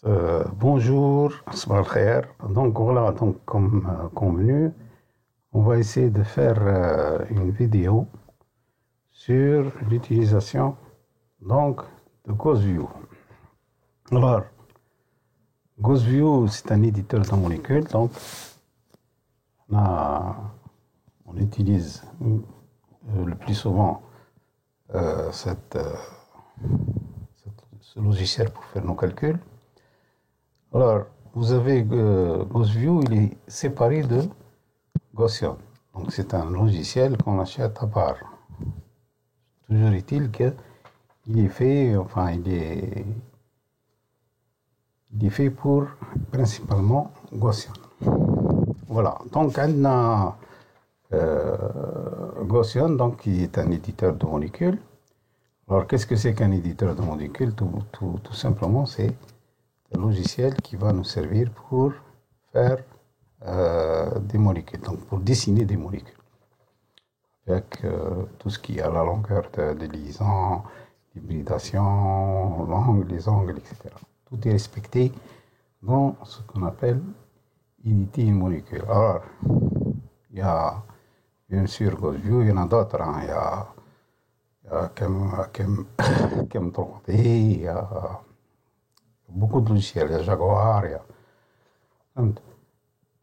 Bonjour, sabah al-khair. Donc voilà, donc comme convenu, on va essayer de faire une vidéo sur l'utilisation donc de GhostView. Alors, GhostView, c'est un éditeur de molécules, donc on utilise le plus souvent ce logiciel pour faire nos calculs. Alors, vous avez GhostView, il est séparé de Gaussian. Donc, c'est un logiciel qu'on achète à part. Toujours est-il qu'il est fait, enfin, il est fait pour principalement Gaussian. Voilà. Donc, on a Gaussian, donc, qui est un éditeur de molécules. Alors, qu'est-ce que c'est qu'un éditeur de molécules? Tout simplement, c'est un logiciel qui va nous servir pour faire des molécules, donc pour dessiner des molécules, avec tout ce qui est à la longueur de liaison, l'hybridation, l'angle, les angles, etc. Tout est respecté dans ce qu'on appelle unité une molécule. Alors, il y a bien sûr GhostView, il y en a d'autres, hein. Il y a Chem3D, il y a beaucoup de logiciels, il y a Jaguar, il y a...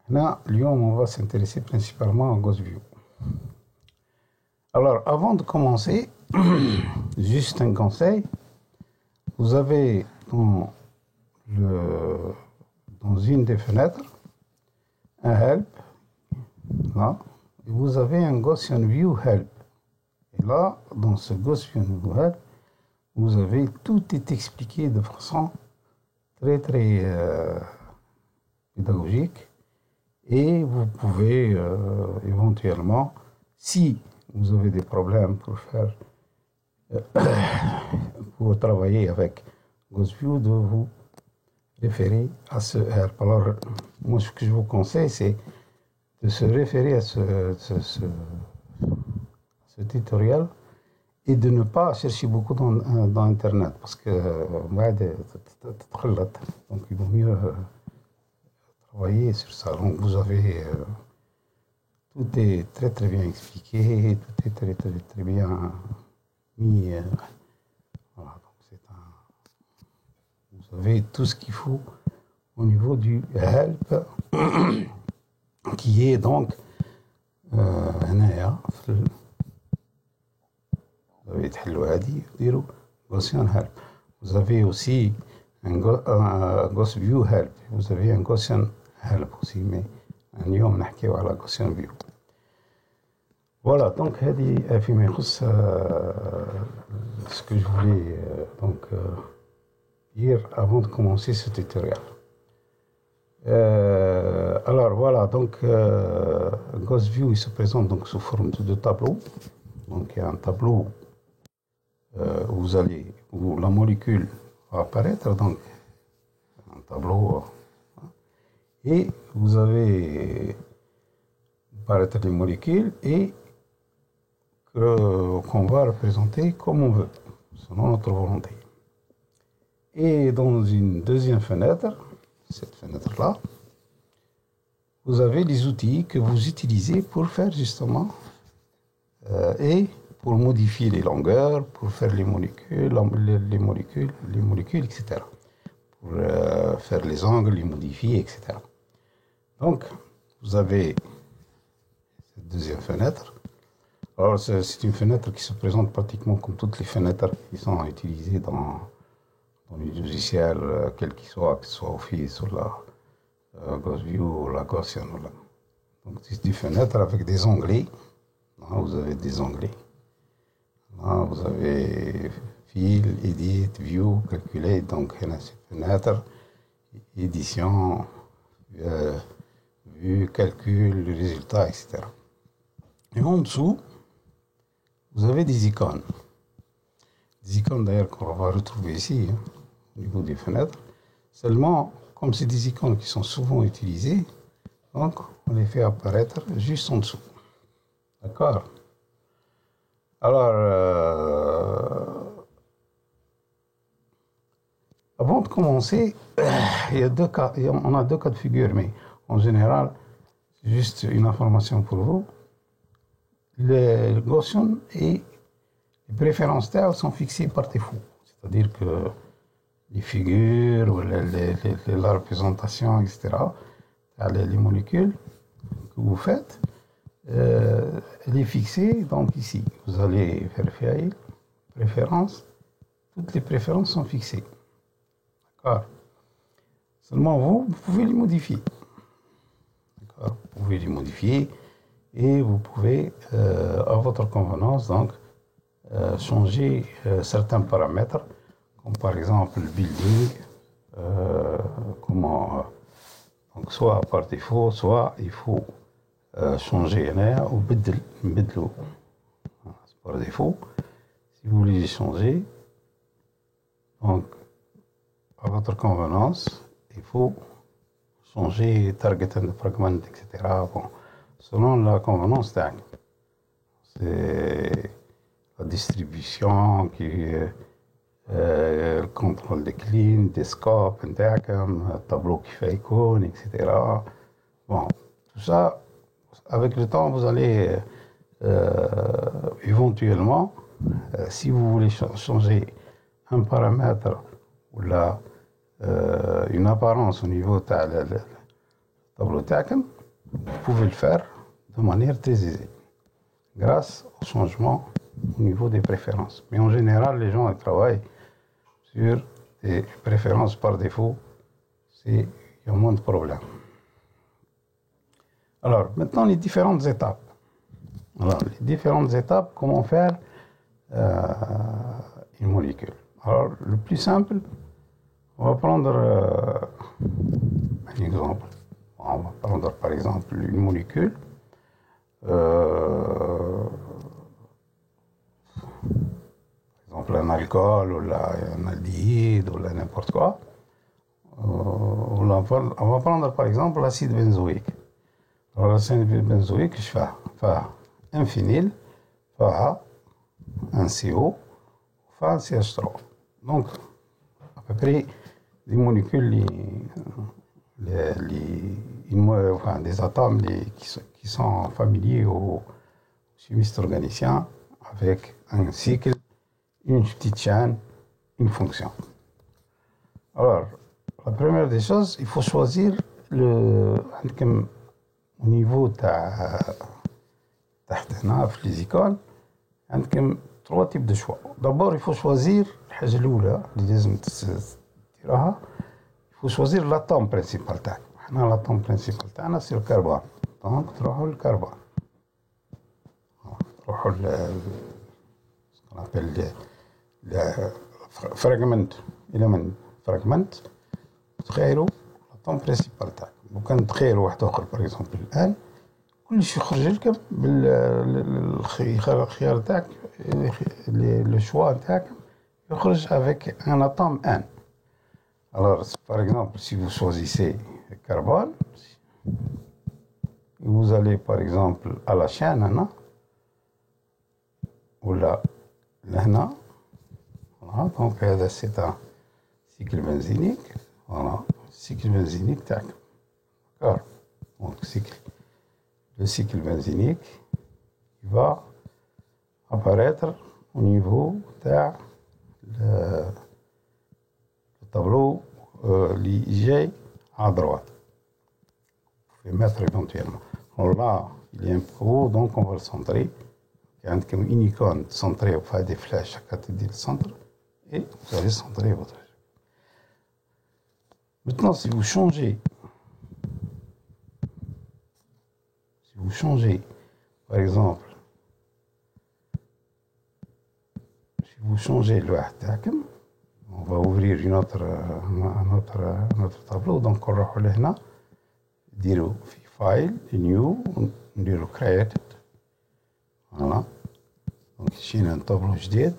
Là, Lyon, on va s'intéresser principalement à GhostView. Alors, avant de commencer, juste un conseil. Vous avez dans une des fenêtres un Help, là, et vous avez un Gaussian View Help. Et là, dans ce Gaussian View Help, vous avez tout est expliqué de façon très pédagogique. Et vous pouvez éventuellement, si vous avez des problèmes pour travailler avec GhostView, de vous référer à ce help. Alors, moi, ce que je vous conseille, c'est de se référer à ce tutoriel et de ne pas chercher beaucoup dans Internet, parce que donc il vaut mieux travailler sur ça. Donc vous avez tout est très bien expliqué, tout est très bien mis. Voilà, donc vous avez tout ce qu'il faut au niveau du help, qui est donc هنايا Gaussian help. Vous avez aussi un GhostView help. Vous avez un Gaussian help aussi, mais اليوم نحكيو على Gaussian view. Voilà, donc هذه فيما يخص ce que je voulais donc dire avant de commencer ce tutoriel. Alors voilà, donc GhostView il se présente donc sous forme de tableau. Donc il y a un tableau où la molécule va apparaître, donc un tableau, et vous avez apparaître les molécules et qu'on va représenter comme on veut, selon notre volonté. Et dans une deuxième fenêtre, cette fenêtre-là, vous avez les outils que vous utilisez pour faire justement et pour modifier les longueurs, pour faire les molécules, etc. Pour faire les angles, les modifier, etc. Donc, vous avez cette deuxième fenêtre. Alors, c'est une fenêtre qui se présente pratiquement comme toutes les fenêtres qui sont utilisées dans les logiciels, quels qu'ils soient, que ce soit Office ou la GhostView ou la Gaussian. Donc, c'est des fenêtres avec des onglets. Là, vous avez des onglets. Là, vous avez File, Edit, View, Calculate. Donc, il y a cette fenêtre, édition, vue, calcul, résultat, etc. Et en dessous, vous avez des icônes. Des icônes d'ailleurs qu'on va retrouver ici, hein, au niveau des fenêtres. Seulement, comme c'est des icônes qui sont souvent utilisées, donc on les fait apparaître juste en dessous. D'accord? Alors, avant de commencer, il y a deux cas, on a deux cas de figure, mais en général, juste une information pour vous. Le Gaussian et les préférences TAO sont fixées par défaut. C'est-à-dire que les figures, ou la représentation, etc., les molécules que vous faites, elle est fixée. Donc ici, vous allez vérifier préférences. Toutes les préférences sont fixées. D'accord. Seulement vous pouvez les modifier. D'accord. Vous pouvez les modifier et vous pouvez, à votre convenance, donc, changer certains paramètres, comme par exemple le building, donc soit par défaut, soit il faut changer ou بدلو. Par défaut, si vous voulez changer, donc à votre convenance, il faut changer target and fragment, etc. Bon, selon la convenance TAC. C'est la distribution le contrôle des clean, des scopes, un tableau qui fait icône, etc. Bon, tout ça, avec le temps, vous allez éventuellement, si vous voulez changer un paramètre ou une apparence au niveau du tableau TACM, vous pouvez le faire de manière très aisée, grâce au changement au niveau des préférences. Mais en général, les gens travaillent sur des préférences par défaut, il y a moins de problèmes. Alors, maintenant, les différentes étapes. Alors, les différentes étapes, comment faire une molécule. Alors, le plus simple, on va prendre un exemple. On va prendre par exemple une molécule. Par exemple un alcool ou un aldéhyde ou n'importe quoi. On va prendre par exemple l'acide benzoïque. Alors l'acide benzoïque, je fais un phényl, un CO, un CH3. Donc, à peu près des molécules, des atomes qui sont familiers aux chimistes organiciens avec un cycle, une petite chaîne, une fonction. Alors, la première des choses, il faut choisir au niveau de les écoles, trois types de choix. D'abord, il faut choisir الحاجة الأولى اللي لازم تديرها. Il faut choisir l'atome principal تاعك. احنا l'atome principal تاعنا c'est le carbone. Donc تروحوا للكربون. تروحوا ce qu'on appelle le fragment element fragment. تخيلوا l'atome principal تاعك. وكان تخيلوا واحد آخر par exemple الآن كل شيء يخرج لكم بالخيار تاعك le choix تاعك يخرج avec un atome N. Alors, par exemple, si vous choisissez le carbone, vous allez par exemple à la chaîne, ou là, voilà, donc c'est un cycle benzénique, voilà, cycle benzénique, tac, d'accord, donc le cycle benzénique, il va apparaître au niveau de le tableau l'IG à droite. Vous pouvez mettre éventuellement. Alors là, il est un peu haut, donc on va le centrer. Il y a une icône centrée, vous faites des flèches à côté du centre et vous allez centrer votre. Maintenant, si vous changez, par exemple, si vous changez le HTACM, on va ouvrir un autre tableau. Donc, on va aller là, dire File, New, dire Created. Voilà. Donc, ici, il y a un tableau جديد.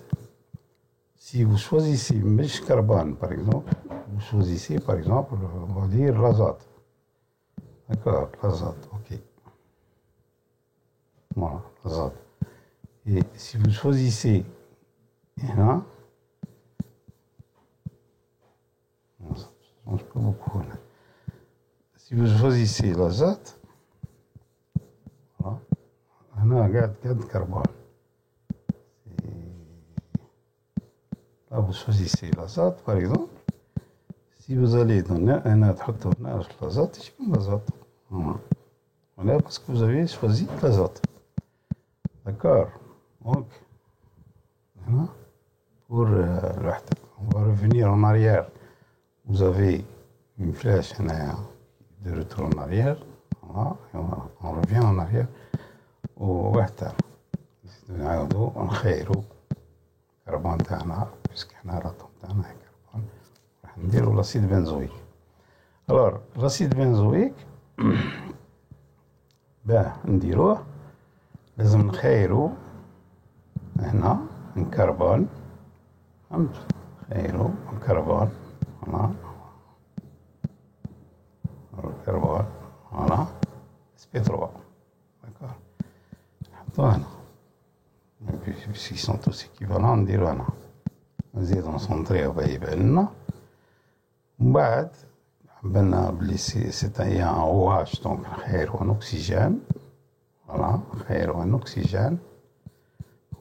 Si vous choisissez مش carbone, par exemple, vous choisissez, par exemple, on va dire l'azote. D'accord, l'azote, ok. Voilà, l'azote. Et si vous choisissez là, si vous choisissez l'azote, voilà, قاعد carbone. Là, vous choisissez l'azote, par exemple. Si vous allez donner un تحطوا هنا l'azote, c'est comme l'azote. Voilà, parce que vous avez choisi l'azote. D'accord. Donc, voilà, pour on va revenir en arrière. Vous avez une flèche de retour en arrière. Voilà, et on revient en arrière. وواحدة نعاودو نخيرو الكربون تاعنا باسكو حنا الأطوم تاعنا كربون راح نديرو لاسيد بنزويك. الوغ لاسيد بنزويك باه نديروه لازم نخيرو هنا الكربون، فهمت؟ نخيرو الكربون هنا الكربون هنا SP3 d'accord. نحطو هنا puisqu'ils sont tous équivalents نديرو هنا نزيدو نسونطريو باه يبان لنا. ومن بعد بنا بلي سي ان OH دونك نخيرو ان اوكسيجين. فوالا نخيرو ان اوكسيجين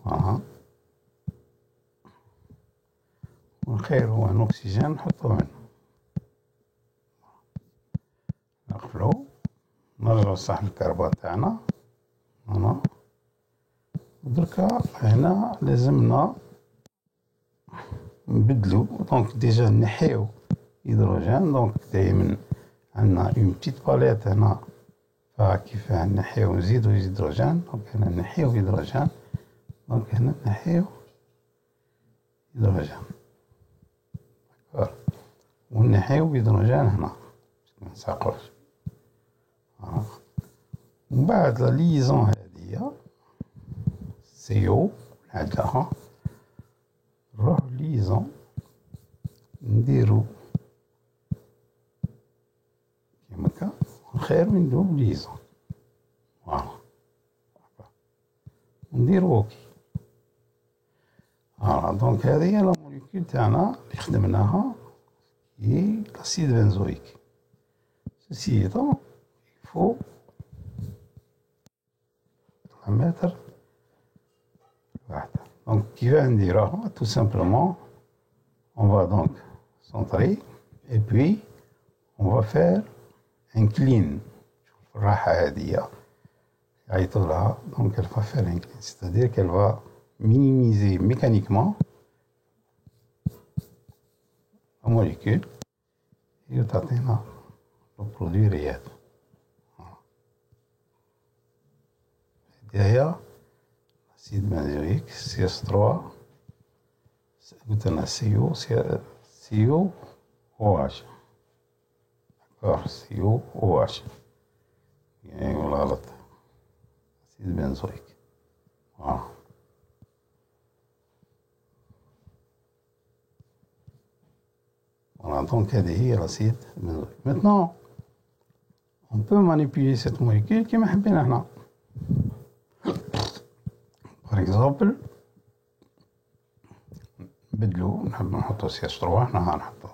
فوالا ونخيرو ان اوكسيجين نحطوه هنا نقفلو نرجعو صح الكربون تاعنا هنا. دركا هنا لازمنا نبدلو دونك ديجا نحيو هيدروجين. دونك دايما عندنا اون بتيت باليت هنا فيها كيفاه نحيو ونزيدو هيدروجين. دونك هنا نحيو هيدروجين. دونك هنا نحيو هيدروجين داكور ونحيو هيدروجين هنا منساقوش. ومن بعد لا ليزون هادية CO نعدلها نروحو ليزون نديرو كيما هكا نخيرو نديرو ليزون فوالا ونديرو اوكي. فوالا دونك هذه هي لا موليكول تاعنا اللي خدمناها هي لاسيد بنزويك. سيسي ايتون il faut mettre واحدة. Donc كيفاه نديروها tout simplement on va donc centrer et puis on va faire un clean. شوف الراحة هادية يعيطوا لها. donc elle va faire un clean c'est-à-dire qu'elle va minimiser mécaniquement la molécule et تعطينا le produit réel. هي l'acide benzoïque CS3 قلت لنا COOH d'accord COOH يعني ولا غلط l'acide benzoïque voilà. Voilà donc هذه هي l'acide benzoïque. Maintenant on peut manipuler cette molécule كما حبينا احنا. par exemple بدلو نحب نحطو CS3 هنا نحطو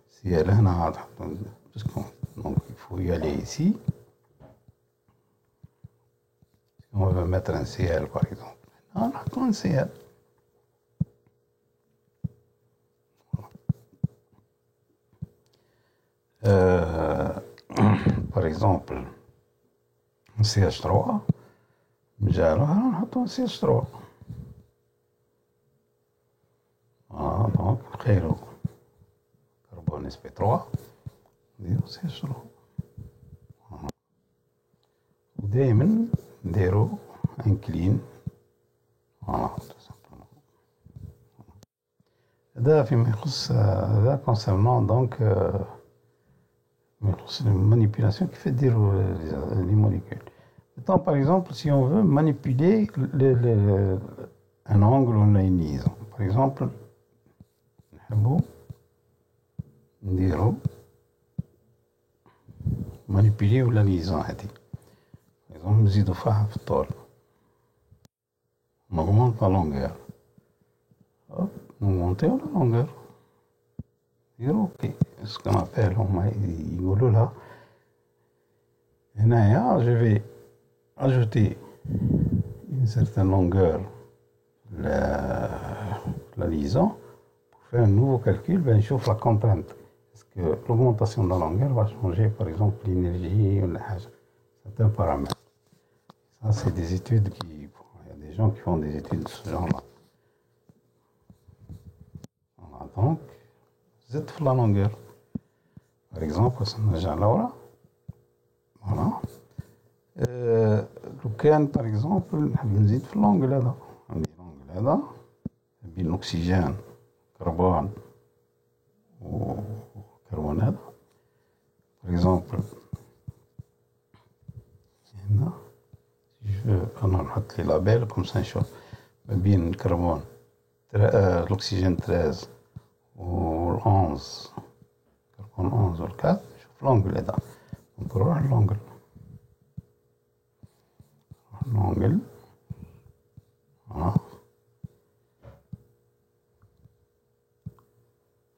Cl هنا نحطو donc il faut y aller ici. On va mettre un Cl par exemple. هنا نحطو un Cl. par exemple un CH3 مجالو هنا نحطو un CH3. دونك نخيرو كربون SP3 نديرو CH3 ودايما نديرو ان كلين. فوالا هذا فيما يخص هذا كونسيرنون دونك ما يخص المانيبيلاسيون كيف ديرو لي موليكول. Maintenant, par exemple, si on veut manipuler un angle ou une liaison, par exemple, manipuler la liaison. Par exemple, نزيدو فيها في الطول. On augmente la longueur. Hop, augmenter la longueur. Dire OK. Ce qu'on appelle, يقولوا لها Là, je vais ajouter une certaine longueur la liaison pour faire un nouveau calcul. Ben, je chauffe la contrainte. Est-ce que l'augmentation de la longueur va changer, par exemple, l'énergie ou certains paramètres? Ça, c'est des études qui... Il y a des gens qui font des études de ce genre-là. Voilà, donc, Z pour la longueur. Par exemple, voilà. لو كان باغ اكزومبل نحب نزيد في اللونجل هذا، عندي اللونجل هذا بين الاكسجين كربون وكربون هذا باغ اكزومبل هنا انا نحط لي لابيل كوم سا نشوف ما بين الكربون الاكسجين 13 و 11 كربون 11 و 4 نشوف اللونجل هذا نروح اللونجل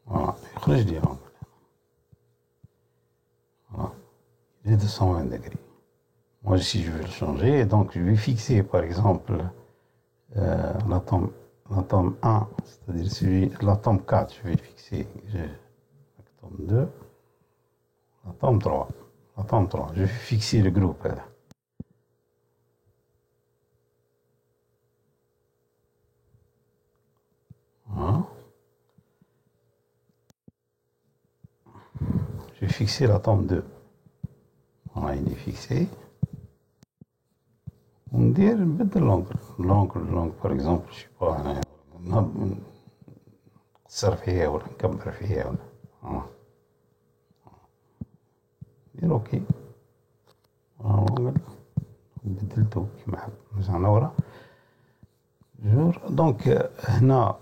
voilà يخرج لي l'angle voilà il est de 120 degrés. Moi si je veux le changer, donc je vais fixer par exemple l'atome 1, c'est-à-dire l'atome 4, je vais fixer l'atome 2, l'atome 3, je vais fixer le groupe là. Je vais fixer l'atome 2. Voilà, il est fixé. On dirait l'angle, par exemple, je sais pas, نقصر فيها ولا نكبر فيها ولا ندير اوكي. l'angle بدلته كيما حب رجعنا ورا جور. دونك هنا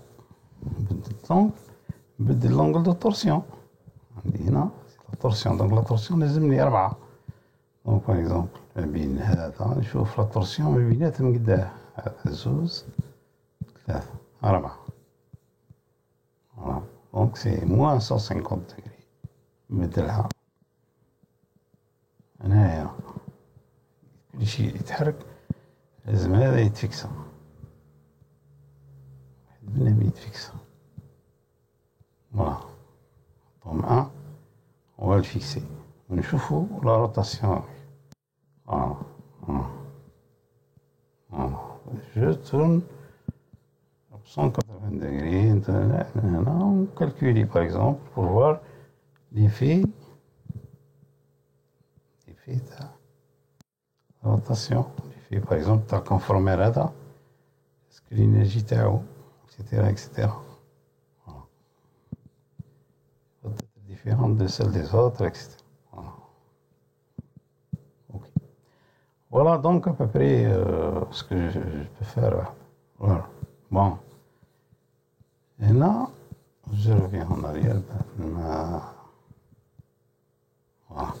بدل l'angle de torsion عندي هنا torsion. Donc la torsion لازمني 4. Donc par exemple ما بين هذا نشوف لا torsion ما بيناتهم قداه هذا 2 3 4. Voilà. Donc c'est moins 150 degrés. نبدلها هنايا كل شيء يتحرك لازم هذا يتفكسا، واحد منهم يتفكسا. Voilà. Tome 1, on va le fixer. ونشوفوا la rotation. Voilà. Je tourne à 180 degrés. On calcule par exemple pour voir l'effet de la rotation. L'effet par exemple de la conformère هذا. Est-ce que l'énergie تاعو etc. Différente de celle des autres, etc. Voilà. Okay. Voilà donc à peu près ce que je peux faire. Voilà. Bon. Et là, je reviens en arrière. Voilà.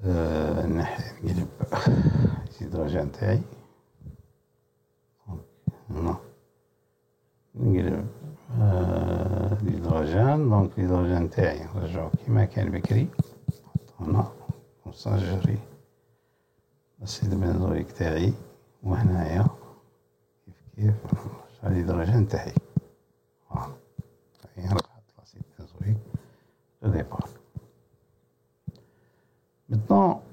نقلب الهيدروجين تاعي. هنا نقلب l'hydrogène. Donc l'hydrogène تاعي نرجعو كيما كان بكري هنا ونسجري الأسيد البنزويك تاعي، وهنايا كيف نرجع الهيدروجين تاعي. فوالا هي رجعت الأسيد البنزويك دو ديبار. Maintenant,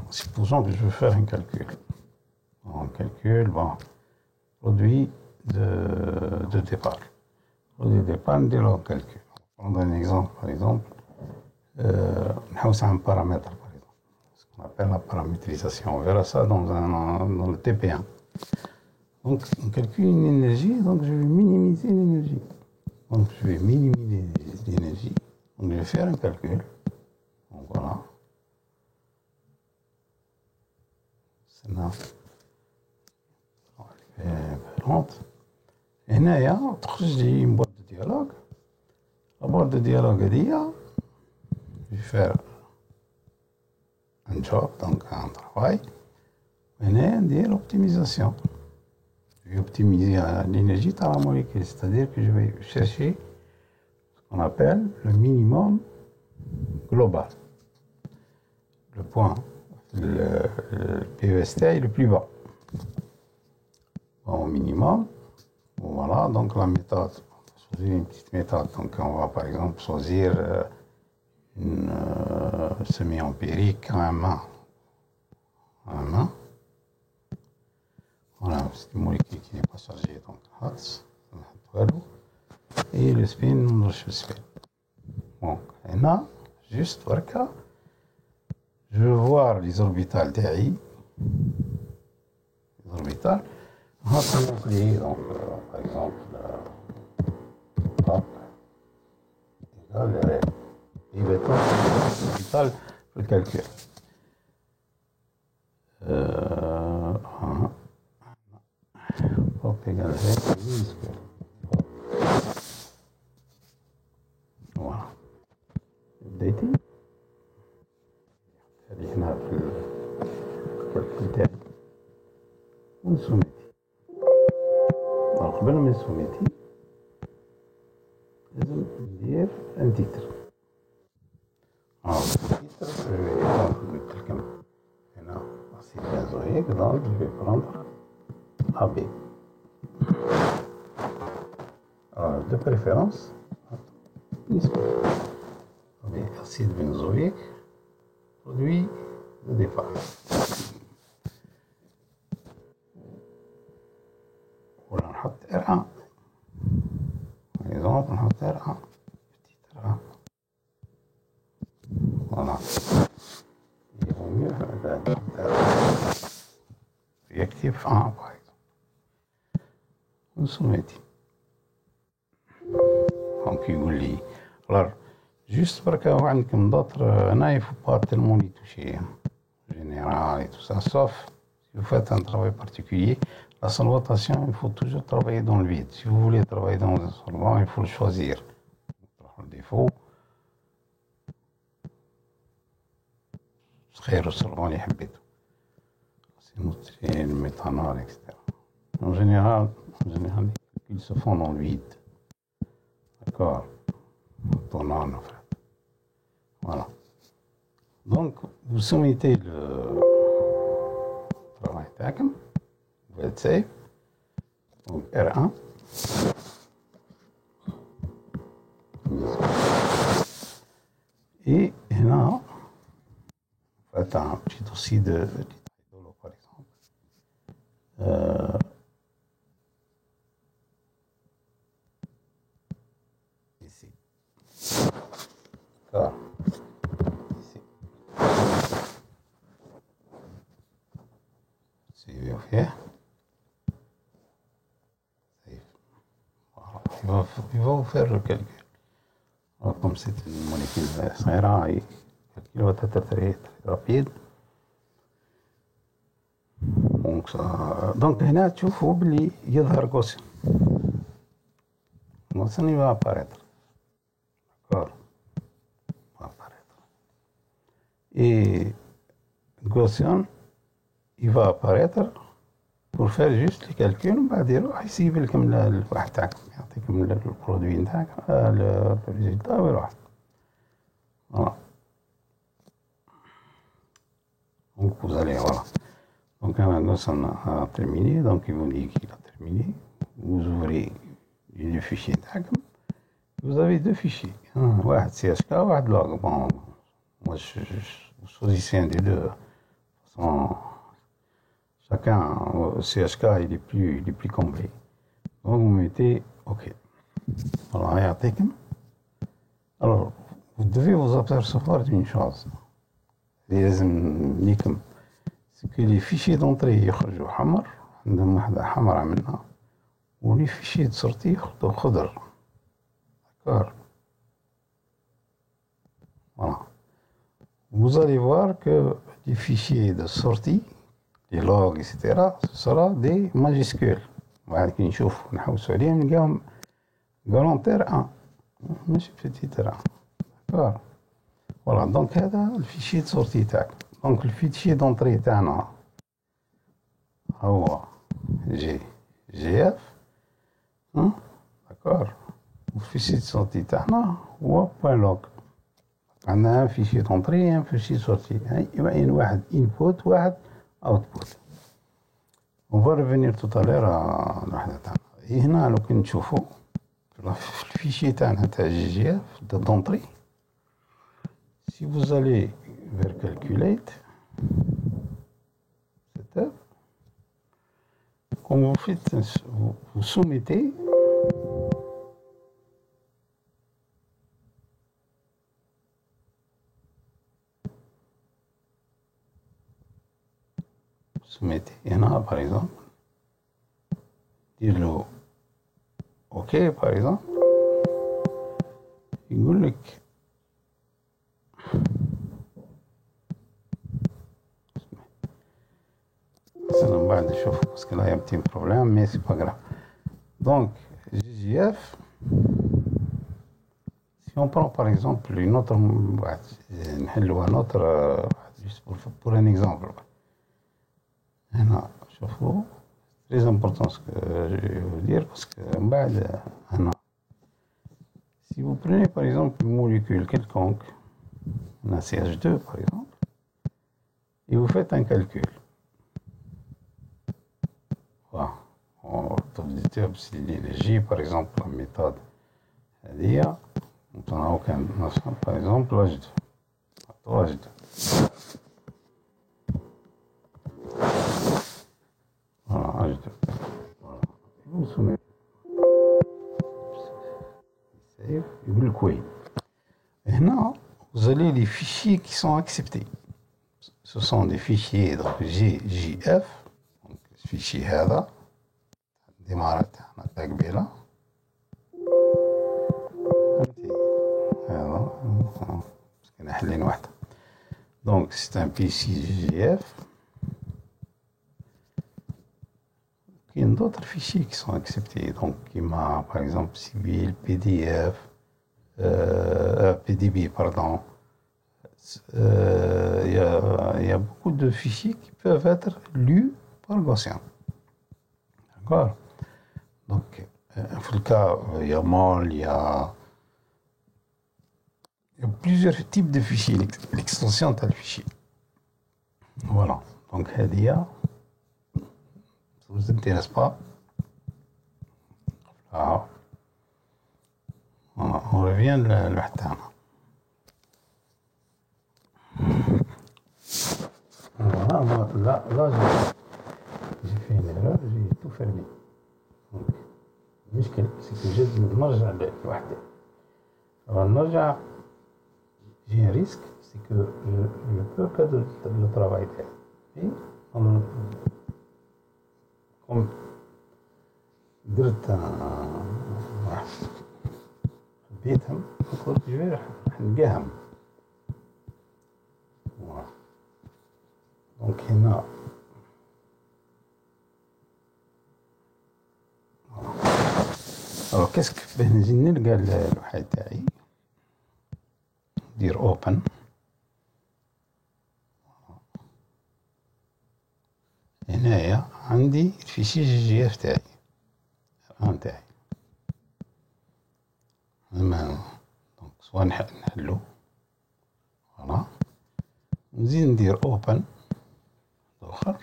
supposons que je veux faire un calcul. Un calcul, bon, produit de départ. Produit de départ, on dirait un calcul. On va prendre un exemple, par exemple, on a un paramètre, par exemple, ce qu'on appelle la paramétrisation. On verra ça dans le TP1. Donc, on calcule une énergie, donc je vais minimiser l'énergie. Donc, je vais minimiser l'énergie. Donc, je vais faire un calcul. Donc, voilà. C'est là. On va le faire lente. هنايا تخرج لي une boîte de dialogue. La boîte de dialogue هذيا je vais faire un job, donc un travail. هنايا ندير optimisation. Je vais optimiser l'énergie de la molécule, c'est-à-dire que je vais chercher ce qu'on appelle le minimum global. Le point, le PEST est le plus bas. Au minimum. Voilà, donc la méthode. Choisir une petite méthode. Donc on va par exemple choisir une semi-empirique à main. À main. Voilà, c'est une molécule qui n'est pas chargée. Donc, et le spin, on je spin. Donc, et là, juste, voilà, je veux voir les orbitales TI. Les orbitales. On va prendre donc, par exemple, hop, égal, et maintenant, l'orbital, je le calcule. Hop, égal, voilà. Updating. اللي هنا في الكالكول تاعي ونسوميتي. قبل ما نسوميتي لازم ندير ان تيتر. التيتر قلت لكم هنا اسيد بنزويك دونك جو في بروندر ابي دو بريفيرونس نسبة acide benzoïque, produit de départ. Voilà, نحط R1. Par exemple, نحط R1. Petit R1. Voilà. Il vaut mieux réactif 1, par exemple. On soumet. Donc, il dit, alors, juste parce que عندكم d'autres, il ne faut pas tellement les toucher, en général et tout ça, sauf si vous faites un travail particulier. La solvatation, il faut toujours travailler dans le vide. Si vous voulez travailler dans un solvant, il faut le choisir. Le défaut, خير الsolvant اللي حبيته. C'est le méthanol, etc. En général, ils se font dans le vide. D'accord. Tournant, en fait. Voilà. Donc, vous soumettez le travail TACM. Vous faites save. Donc, R1. Et là, vous faites un petit dossier de l'hydrolot, par exemple. Ici. D'accord. Ici. C'est OK. Voilà. Il va vous faire le calcul. Alors, comme c'est une molécule صغيرة, le calcul va être très rapide. Donc هنا تشوفوا باللي يظهر غوسيان. غوسيان il va apparaître. D'accord. Il va apparaître. Et Gaussian, il va apparaître pour faire juste les calculs. بعد يروح يسيب لكم الواحد تاعكم يعطيكم البرودوي نتاعك الريزلتا ويروح. Voilà. Donc vous allez voilà. Donc Gaussian a terminé, donc il vous dit qu'il a terminé. Vous ouvrez le fichier تاعكم. Vous avez deux fichiers. واحد CSK واحد log. Bon, moi vous choisissez un des deux. Chacun, CSK, il est plus complet. Donc, vous mettez OK. Alors, vous devez vous apercevoir d'une chose. C'est que les fichiers d'entrée يخرجوا حمر عندهم واحدة حمراء منها و les fichiers de sortie يخرجوا خضر. D'accord. Voilà. Vous allez voir que les fichiers de sortie, les logs, etc., ce sera des majuscules. بعد كي نشوف نحوسوا عليهم نلقاهم غرانتير 1 ماشي بتيتر 1. D'accord. Voilà, donc هذا الفيشي de sortie تاعك. Donc الفيشي d'entrée تاعنا هو GF. D'accord. والفيشي de sortie تاعنا هو .log. عندنا un fichier d'entrée et un fichier sortie. يعني واحد input واحد output. On va revenir tout à l'heure à الوحدة تاعنا. هنا لو كي نشوفوا في الفيشي تاعنا تاع GGF d'entrée. Si vous allez vers calculate, setup, quand vous faites, vous soumettez هنا par exemple, dire le OK par exemple, يقول لك ça بعد نشوف parce que là il y a un petit problème mais c'est pas grave. Donc GGF, si on prend par exemple une autre juste pour un exemple. هنا شوفوا très important ce que je vais vous dire parce que بعد هنا si vous prenez par exemple une molécule quelconque, un CH2 par exemple, et vous faites un calcul. Voilà. On c'est l'énergie par exemple la méthode هذه on n'a aucun notion par exemple H2. Voilà, H2. Voilà. Vous soumettez. يقول لك وين. هنا vous avez les fichiers qui sont acceptés. Ce sont des fichiers donc GGF. Donc الفيشي هذا الديمارة تاعنا تاع قبيلة. فهمتي هذا مسكين حلين واحدة. Donc c'est un PC GGF. Il y a d'autres fichiers qui sont acceptés. Donc, il m'a, par exemple, Civil, PDF, PDB, pardon. Il y a beaucoup de fichiers qui peuvent être lus par Gaussian. D'accord? Donc, dans le cas, il y a MOL, il y a plusieurs types de fichiers, l'extension de fichier. Voilà. Donc, Hadia. Ça ne vous intéresse pas. Voilà. On revient à l'Uhtana. Voilà, là j'ai fait une erreur, j'ai tout fermé. Donc, c'est que j'ai dit نرجع لوحدي. Alors نرجع, j'ai un risque, c'est que je ne peux pas de le travail faire. Et comme درت بيتهم قلت جوي راح نلقاهم. دونك هنا alors qu'est-ce que باه نجي نلقى الوحيد تاعي ندير اوبن. هنايا عندي الفيشي جي اف تاعي الان تاعي دونك سوا نحلو فوالا نزيد ندير اوبن اخر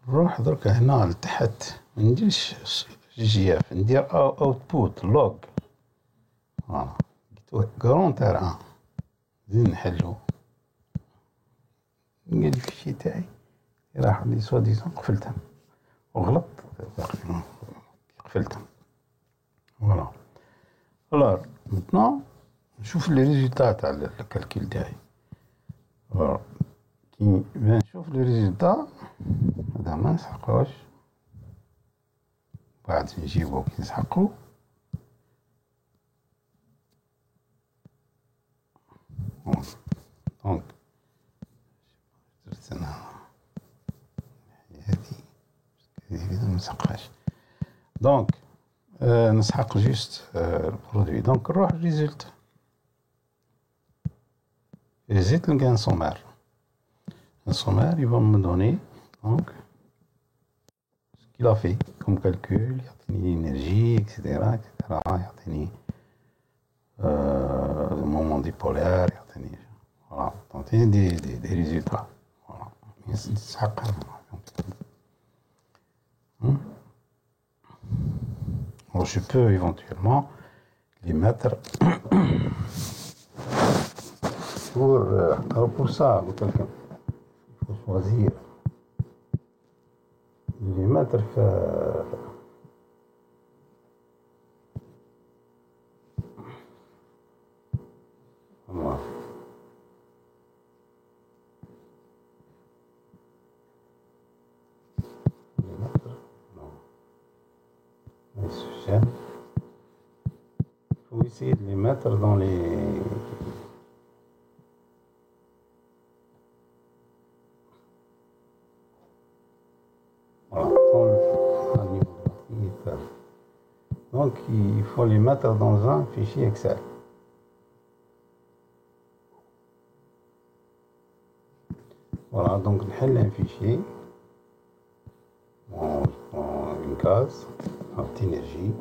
نروح درك هنا لتحت منديرش جي اف ندير اوتبوت لوج فوالا كرون تاع نزيد نحلو نلقى الفيشي تاعي راح لي سوا ديزون قفلتها وغلط قفلتها فوالا. alors maintenant نشوف لي ريزولتا تاع الكالكول تاعي. alors كي نشوف لي ريزولتا هذا ما نسحقوش بعد نجيبو كي نسحقو دونك درت انا هذه ما نسحقهاش دونك نسحق جوست البرودوي. دونك نروح ريزولت نلقى ان sommaire il va me donner donc ce qu'il a fait comme calcul, يعطيني énergie etc. يعطيني moment dipolaire. Voilà. Donc, il y a des résultats. Voilà. Alors, je peux éventuellement les mettre pour ça, il faut choisir les mettre voilà. Les mettre, non. Les sujets. Il faut essayer de les mettre dans les... Voilà, dans le niveau de la... Donc, il faut les mettre dans un fichier Excel. Voilà, donc un fichier, une case, énergie.